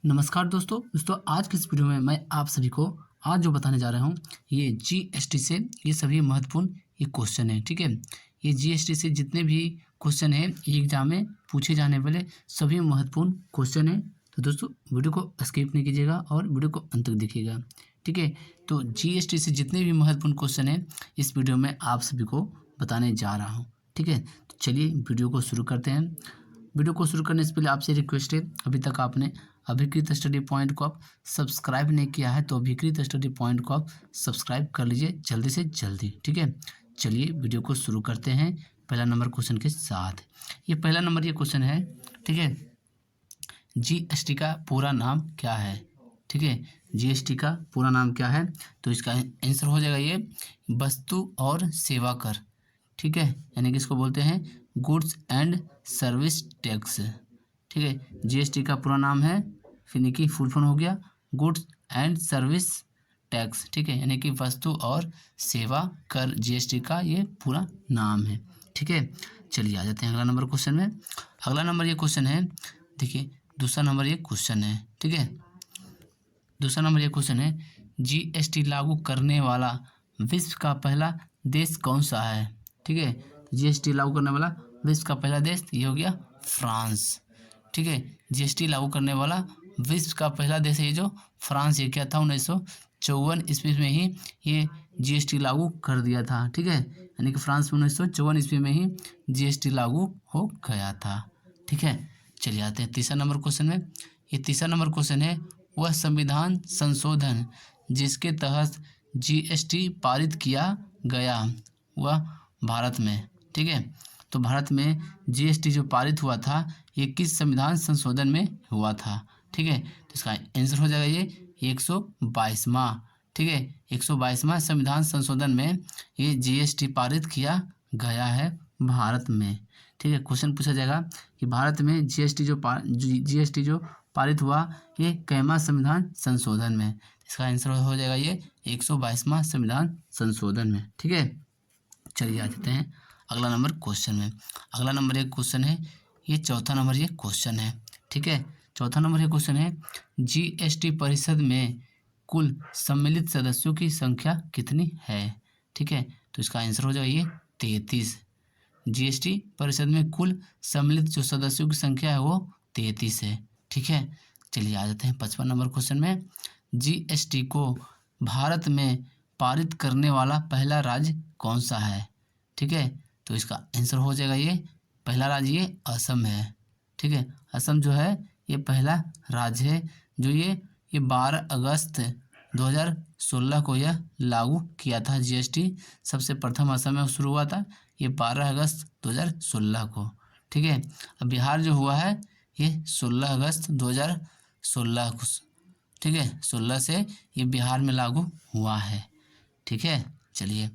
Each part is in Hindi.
नमस्कार दोस्तों आज की इस वीडियो में मैं आप सभी को आज जो बताने जा रहा हूँ ये जीएसटी से ये सभी महत्वपूर्ण ये क्वेश्चन है। ठीक है, ये जीएसटी से जितने भी क्वेश्चन है एग्जाम में पूछे जाने वाले सभी महत्वपूर्ण क्वेश्चन है। तो दोस्तों वीडियो को स्किप नहीं कीजिएगा और वीडियो को अंत तक देखिएगा। ठीक है, तो जीएसटी से जितने भी महत्वपूर्ण क्वेश्चन है इस वीडियो में आप सभी को बताने जा रहा हूँ। ठीक है, तो चलिए वीडियो को शुरू करते हैं। वीडियो को शुरू करने से पहले आपसे रिक्वेस्ट है, अभी तक आपने अभिकृत स्टडी पॉइंट को आप सब्सक्राइब नहीं किया है तो अभिकृत स्टडी पॉइंट को आप सब्सक्राइब कर लीजिए जल्दी से जल्दी। ठीक है, चलिए वीडियो को शुरू करते हैं पहला नंबर क्वेश्चन के साथ। ये पहला नंबर ये क्वेश्चन है। ठीक है, जीएसटी का पूरा नाम क्या है? ठीक है, जीएसटी का पूरा नाम क्या है? तो इसका आंसर हो जाएगा ये वस्तु और सेवा कर। ठीक है, यानी कि इसको बोलते हैं गुड्स एंड सर्विस टैक्स। ठीक है, जीएसटी का पूरा नाम है, फिर की फुल फॉर्म हो गया गुड्स एंड सर्विस टैक्स। ठीक है, यानी कि वस्तु और सेवा कर जीएसटी का ये पूरा नाम है। ठीक है, चलिए आ जाते हैं अगला नंबर क्वेश्चन में। अगला नंबर ये क्वेश्चन है, देखिए दूसरा नंबर ये क्वेश्चन है। ठीक है, दूसरा नंबर ये क्वेश्चन है जीएसटी लागू करने वाला विश्व का पहला देश कौन सा है? ठीक है, जीएसटी लागू करने वाला विश्व का पहला देश ये हो गया फ्रांस। ठीक है, जीएसटी लागू करने वाला विश्व का पहला देश है ये जो फ्रांस। ये क्या था 1954 ईस्वी में ही ये जीएसटी लागू कर दिया था। ठीक है, यानी कि फ्रांस में 1954 ईस्वी में ही जीएसटी लागू हो गया था। ठीक है, चलिए आते हैं तीसरा नंबर क्वेश्चन में। ये तीसरा नंबर क्वेश्चन है वह संविधान संशोधन जिसके तहत जीएसटी पारित किया गया वह भारत में। ठीक है, तो भारत में जीएसटी जो पारित हुआ था ये किस संविधान संशोधन में हुआ था? ठीक है, तो इसका आंसर हो जाएगा ये 122वां। ठीक है, 122वां संविधान संशोधन में ये जीएसटी पारित किया गया है भारत में। ठीक है, क्वेश्चन पूछा जाएगा कि भारत में जीएसटी जो पारित हुआ ये कैमा संविधान संशोधन में? इसका आंसर हो जाएगा ये 122वां संविधान संशोधन में। ठीक है, चलिए आ जाते हैं अगला नंबर क्वेश्चन में। अगला नंबर एक क्वेश्चन है, ये चौथा नंबर ये क्वेश्चन है। ठीक है, चौथा नंबर ये क्वेश्चन है जीएसटी परिषद में कुल सम्मिलित सदस्यों की संख्या कितनी है? ठीक है, तो इसका आंसर हो जाएगा ये 33। जीएसटी परिषद में कुल सम्मिलित जो सदस्यों की संख्या है वो 33 है। ठीक है, चलिए आ जाते हैं 55 नंबर क्वेश्चन में। जीएसटी को भारत में पारित करने वाला पहला राज्य कौन सा है? ठीक है, तो इसका आंसर हो जाएगा ये पहला राज्य ये असम है। ठीक है, असम जो है ये पहला राज्य है जो ये 12 अगस्त 2016 को यह लागू किया था। जीएसटी सबसे प्रथम असम में शुरू हुआ था ये 12 अगस्त 2016 को। ठीक है, अब बिहार जो हुआ है ये 16 अगस्त 2016 को। ठीक है, 16 से ये बिहार में लागू हुआ है। ठीक है, चलिए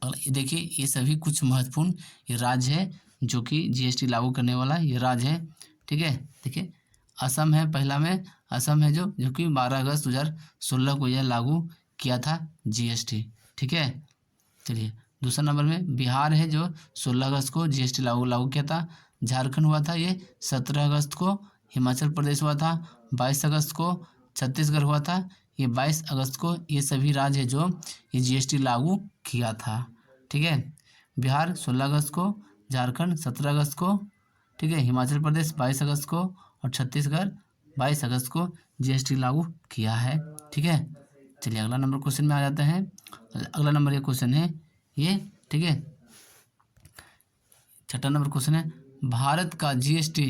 और देखिए ये सभी कुछ महत्वपूर्ण ये राज्य है जो कि जीएसटी लागू करने वाला ये राज्य है। ठीक है, देखिए असम है, पहला में असम है जो कि 12 अगस्त 2016 को यह लागू किया था जीएसटी। ठीक है, चलिए दूसरा नंबर में बिहार है जो 16 अगस्त को जीएसटी लागू किया था। झारखंड हुआ था ये 17 अगस्त को। हिमाचल प्रदेश हुआ था 22 अगस्त को। छत्तीसगढ़ हुआ था ये 22 अगस्त को। ये सभी राज्य है जो ये जीएसटी लागू किया था। ठीक है, बिहार 16 अगस्त को, झारखंड 17 अगस्त को। ठीक है, हिमाचल प्रदेश 22 अगस्त को और छत्तीसगढ़ 22 अगस्त को जीएसटी लागू किया है। ठीक है, चलिए अगला नंबर क्वेश्चन में आ जाते हैं। अगला नंबर ये क्वेश्चन है ये। ठीक है, छठा नंबर क्वेश्चन है भारत का जीएसटी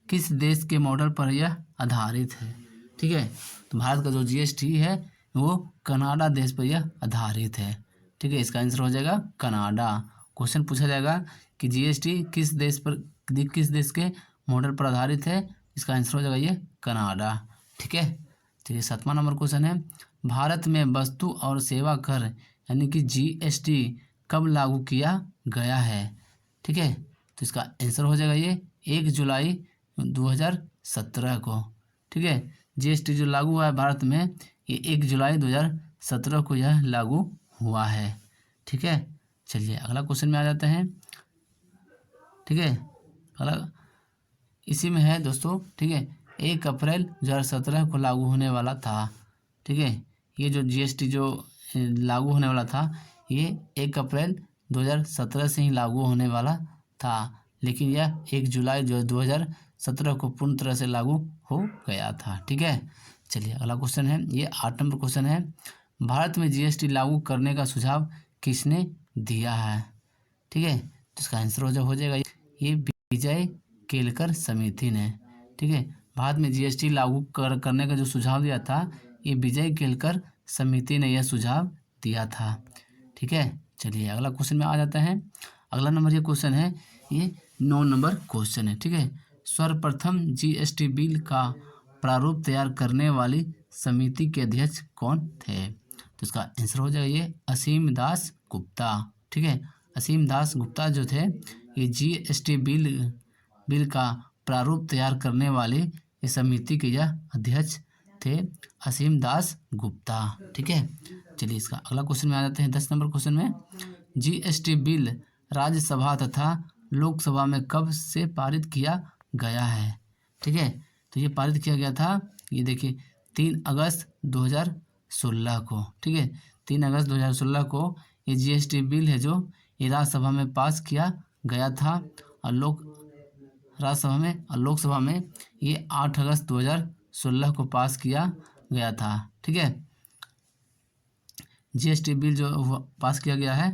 किस देश के मॉडल पर यह आधारित है? ठीक है, तो भारत का जो जीएसटी है वो कनाडा देश पर यह आधारित है। ठीक है, इसका आंसर हो जाएगा कनाडा। क्वेश्चन पूछा जाएगा कि जीएसटी किस देश के मॉडल पर आधारित है? इसका आंसर हो जाएगा ये कनाडा। ठीक है, चलिए 7वां नंबर क्वेश्चन है भारत में वस्तु और सेवा कर यानी कि जीएसटी कब लागू किया गया है? ठीक है, तो इसका आंसर हो जाएगा ये 1 जुलाई 2017 को। ठीक है, जीएसटी जो लागू हुआ है भारत में ये 1 जुलाई 2017 को यह लागू हुआ है। ठीक है, चलिए अगला क्वेश्चन में आ जाते हैं। ठीक है, अगला इसी में है दोस्तों, ठीक है। 1 अप्रैल 2017 को लागू होने वाला था, ठीक है। ये जो जीएसटी जो लागू होने वाला था, ये 1 अप्रैल 2017 से ही लागू होने वाला था, लेकिन यह 1 जुलाई जो 2017 को पूर्ण तरह से लागू हो गया था, ठीक है। चलिए अगला क्वेश्चन है, ये 8 नंबर क्वेश्चन है। भारत में जीएसटी लागू करने का सुझाव किसने दिया है, ठीक है। तो इसका आंसर हो जाएगा ये विजय केलकर समिति ने, ठीक है। भारत में जीएसटी लागू करने का जो सुझाव दिया था, ये विजय केलकर समिति ने यह सुझाव दिया था, ठीक है। चलिए अगला क्वेश्चन में आ जाता है। अगला नंबर ये क्वेश्चन है, ये 9 नंबर क्वेश्चन है, ठीक है। सर्वप्रथम जीएसटी बिल का प्रारूप तैयार करने वाली समिति के अध्यक्ष कौन थे? तो इसका आंसर हो जाएगा ये असीम दास गुप्ता, ठीक है। असीम दास गुप्ता जो थे, ये जीएसटी बिल का प्रारूप तैयार करने वाले इस समिति के यह अध्यक्ष थे, असीम दास गुप्ता, ठीक है। चलिए इसका अगला क्वेश्चन में आ जाते हैं। 10 नंबर क्वेश्चन में, जीएसटी बिल राज्यसभा तथा लोकसभा में कब से पारित किया गया है, ठीक है। तो ये पारित किया गया था, ये देखिए 3 अगस्त 2016 को, ठीक है। 3 अगस्त 2016 को ये जीएसटी बिल है जो ये राज्यसभा में पास किया गया था, और लोकसभा में ये 8 अगस्त 2016 को पास किया गया था, ठीक है। जीएसटी बिल जो पास किया गया है,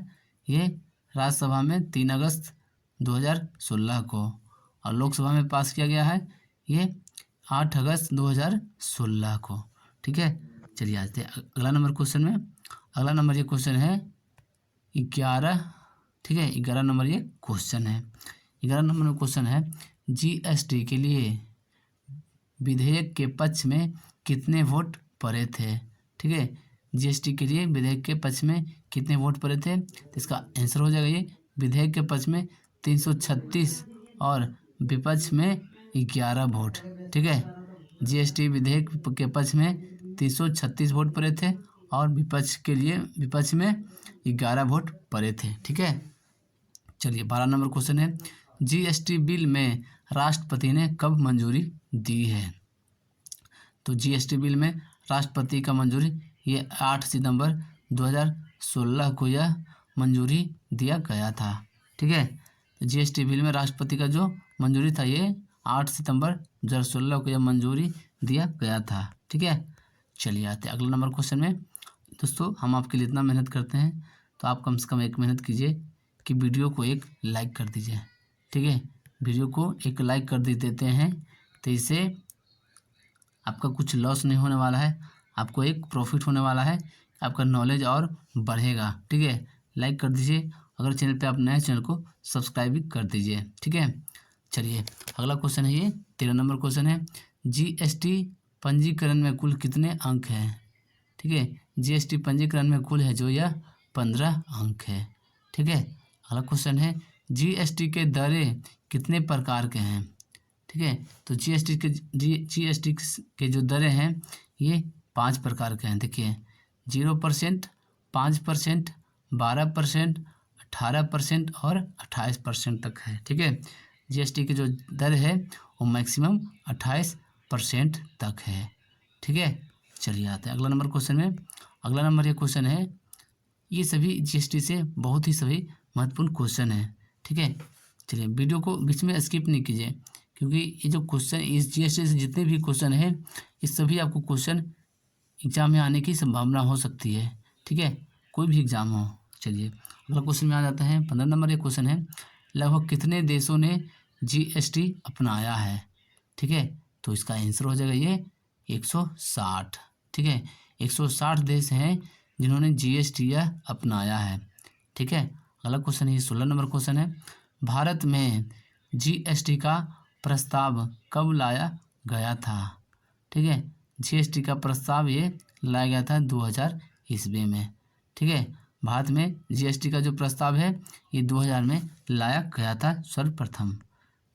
ये राज्यसभा में 3 अगस्त 2016 को, और लोकसभा में पास किया गया है ये 8 अगस्त 2016 को, ठीक है। चलिए आते हैं अगला नंबर क्वेश्चन में। अगला नंबर ये क्वेश्चन है 11, ठीक है। 11 नंबर ये क्वेश्चन है। 11 नंबर में क्वेश्चन है, जीएसटी के लिए विधेयक के पक्ष में कितने वोट पड़े थे, ठीक है। जीएसटी के लिए विधेयक के पक्ष में कितने वोट पड़े थे? तो इसका आंसर हो जाएगा ये विधेयक के पक्ष में 336 और विपक्ष में 11 वोट, ठीक है। जीएसटी विधेयक के पक्ष में 336 वोट पड़े थे और विपक्ष में 11 वोट पड़े थे, ठीक है। चलिए 12 नंबर क्वेश्चन है, जीएसटी बिल में राष्ट्रपति ने कब मंजूरी दी है? तो जीएसटी बिल में राष्ट्रपति का मंजूरी ये 8 सितंबर 2016 को यह मंजूरी दिया गया था, ठीक है। जीएसटी बिल में राष्ट्रपति का जो मंजूरी था, ये 8 सितंबर 2016 को यह मंजूरी दिया गया था, ठीक है। चलिए आते हैं अगला नंबर क्वेश्चन में। दोस्तों हम आपके लिए इतना मेहनत करते हैं, तो आप कम से कम एक मेहनत कीजिए कि वीडियो को एक लाइक कर दीजिए, ठीक है। वीडियो को एक लाइक कर देते हैं तो इससे आपका कुछ लॉस नहीं होने वाला है, आपको एक प्रॉफिट होने वाला है, आपका नॉलेज और बढ़ेगा, ठीक है। लाइक कर दीजिए, अगर चैनल पे आप नए चैनल को सब्सक्राइब भी कर दीजिए, ठीक है। चलिए अगला क्वेश्चन है, ये 13 नंबर क्वेश्चन है, जीएसटी पंजीकरण में कुल कितने अंक हैं, ठीक है। जीएसटी पंजीकरण में कुल है जो यह 15 अंक है, ठीक है। अगला क्वेश्चन है, जीएसटी के दरें कितने प्रकार के हैं, ठीक है। तो जीएसटी के जो दरें हैं ये 5 प्रकार के हैं, देखिए 0%, 5%, 12%, 18% और 28% तक है, ठीक है। जीएसटी की जो दर है वो मैक्सिमम 28% तक है, ठीक है। चलिए आते हैं अगला नंबर क्वेश्चन में। अगला नंबर ये क्वेश्चन है, ये सभी जीएसटी से बहुत ही सभी महत्वपूर्ण क्वेश्चन है, ठीक है। चलिए वीडियो को बीच में स्किप नहीं कीजिए, क्योंकि ये जो क्वेश्चन इस जीएसटी से जितने भी क्वेश्चन हैं, इस सभी आपको क्वेश्चन एग्जाम में आने की संभावना हो सकती है, ठीक है, कोई भी एग्जाम हो। चलिए अगला क्वेश्चन में आ जाता है। 15 नंबर ये क्वेश्चन है, लगभग कितने देशों ने जीएसटी अपनाया है, ठीक है। तो इसका आंसर हो जाएगा ये 160, ठीक है। 160 देश हैं जिन्होंने जीएसटी अपनाया है, ठीक है। अगला क्वेश्चन है, 16 नंबर क्वेश्चन है, भारत में जीएसटी का प्रस्ताव कब लाया गया था, ठीक है। जीएसटी का प्रस्ताव ये लाया गया था 2000 ईस्वी में, ठीक है। भारत में जीएसटी का जो प्रस्ताव है ये 2000 में लाया गया था सर्वप्रथम,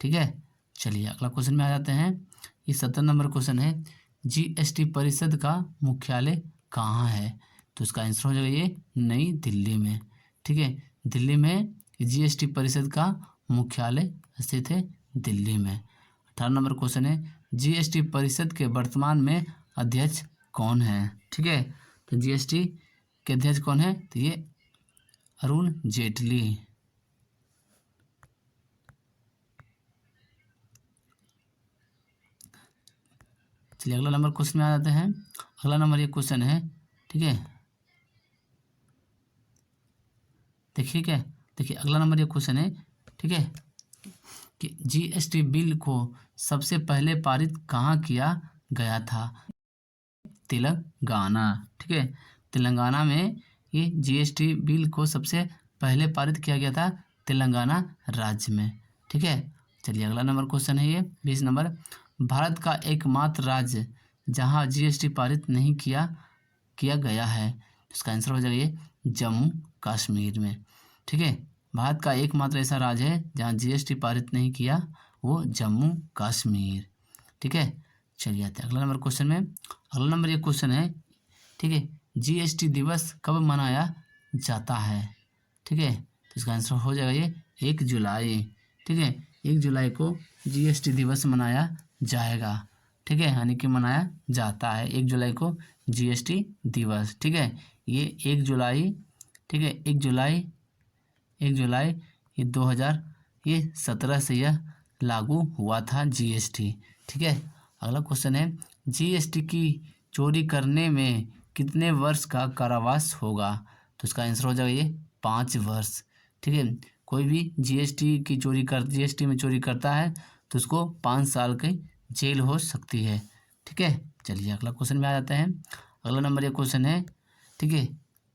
ठीक है। चलिए अगला क्वेश्चन में आ जाते हैं। ये 17 नंबर क्वेश्चन है, जीएसटी परिषद का मुख्यालय कहाँ है? तो इसका आंसर हो जाएगा ये नई दिल्ली में, ठीक है। दिल्ली में जीएसटी परिषद का मुख्यालय स्थित है, दिल्ली में, 18 नंबर क्वेश्चन है जीएसटी परिषद के वर्तमान में अध्यक्ष कौन है। ठीक है, तो जीएसटी के अध्यक्ष कौन है, तो ये अरुण जेटली। चलिए अगला नंबर क्वेश्चन में आ जाते हैं। अगला नंबर ये क्वेश्चन है, ठीक है, देखिए क्या, देखिए अगला नंबर ये क्वेश्चन है, ठीक है, कि जीएसटी बिल को सबसे पहले पारित कहाँ किया गया था। तेलंगाना। ठीक है, तेलंगाना में ये जीएसटी बिल को सबसे पहले पारित किया गया था तेलंगाना राज्य में। ठीक है, चलिए अगला नंबर क्वेश्चन है ये 20 नंबर। भारत का एकमात्र राज्य जहां जीएसटी पारित नहीं किया गया है, इसका आंसर हो जाएगा ये जम्मू कश्मीर में। ठीक है, भारत का एकमात्र ऐसा राज्य है जहां जीएसटी पारित नहीं किया, वो जम्मू कश्मीर। ठीक है, चलिए आते हैं अगला नंबर क्वेश्चन में। अगला नंबर ये क्वेश्चन है, ठीक है, जीएसटी दिवस कब मनाया जाता है। ठीक है, तो इसका आंसर हो जाएगा ये 1 जुलाई। ठीक है, 1 जुलाई को जीएसटी दिवस मनाया जाएगा। ठीक है, यानी कि मनाया जाता है 1 जुलाई को जीएसटी दिवस। ठीक है, ये 1 जुलाई, ठीक है, 1 जुलाई ये 2017 से यह लागू हुआ था जीएसटी। ठीक है, अगला क्वेश्चन है जीएसटी की चोरी करने में कितने वर्ष का कारावास होगा, तो इसका आंसर हो जाएगा ये 5 वर्ष। ठीक है, कोई भी जीएसटी में चोरी करता है तो उसको 5 साल की जेल हो सकती है। ठीक है, चलिए अगला क्वेश्चन में आ जाते हैं। अगला नंबर ये क्वेश्चन है, ठीक है,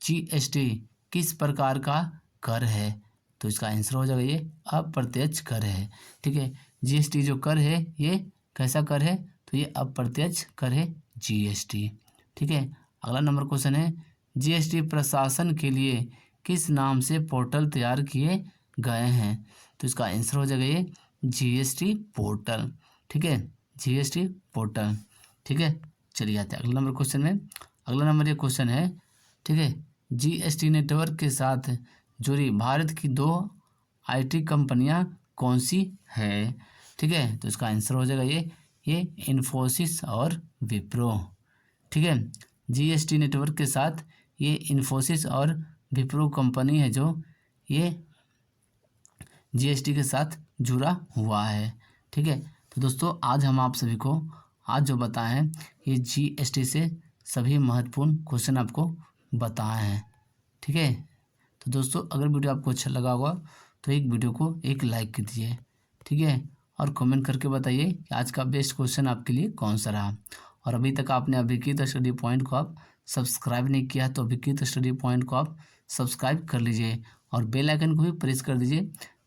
जीएसटी किस प्रकार का कर है, तो इसका आंसर हो जाएगा ये अप्रत्यक्ष कर है। ठीक है, जीएसटी जो कर है ये कैसा कर है, तो ये अप्रत्यक्ष कर है जीएसटी। ठीक है, अगला नंबर क्वेश्चन है जीएसटी प्रशासन के लिए किस नाम से पोर्टल तैयार किए गए हैं, तो इसका आंसर हो जाएगा ये जीएसटी पोर्टल। ठीक है, जीएसटी पोर्टल। ठीक है, चलिए आते हैं अगला नंबर क्वेश्चन में। अगला नंबर ये क्वेश्चन है, ठीक है, जीएसटी नेटवर्क के साथ जुड़ी भारत की 2 आईटी कंपनियां कौन सी है। ठीक है, तो इसका आंसर हो जाएगा ये इन्फोसिस और विप्रो। ठीक है, जीएसटी नेटवर्क के साथ ये इन्फोसिस और विप्रो कंपनी है जो ये जीएसटी के साथ जुड़ा हुआ है। ठीक है, तो दोस्तों आज हम आप सभी को आज जो बताए हैं ये जीएसटी से सभी महत्वपूर्ण क्वेश्चन आपको बताए हैं। ठीक है, तो दोस्तों अगर वीडियो आपको अच्छा लगा होगा तो एक वीडियो को एक लाइक कर दीजिए। ठीक है, और कमेंट करके बताइए कि आज का बेस्ट क्वेश्चन आपके लिए कौन सा रहा। और अभी तक आपने अभिकृत स्टडी पॉइंट को आप सब्सक्राइब नहीं किया तो अभिकृत स्टडी पॉइंट को आप सब्सक्राइब कर लीजिए और बेल आइकन को भी प्रेस कर दीजिए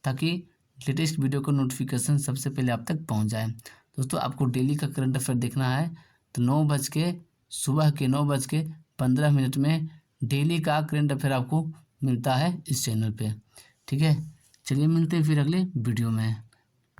ताकि लेटेस्ट वीडियो का नोटिफिकेशन सबसे पहले आप तक पहुंच जाए। दोस्तों आपको डेली का करंट अफेयर देखना है तो सुबह के 9:15 में डेली का करंट अफेयर आपको मिलता है इस चैनल पे। ठीक है, चलिए मिलते हैं फिर अगले वीडियो में।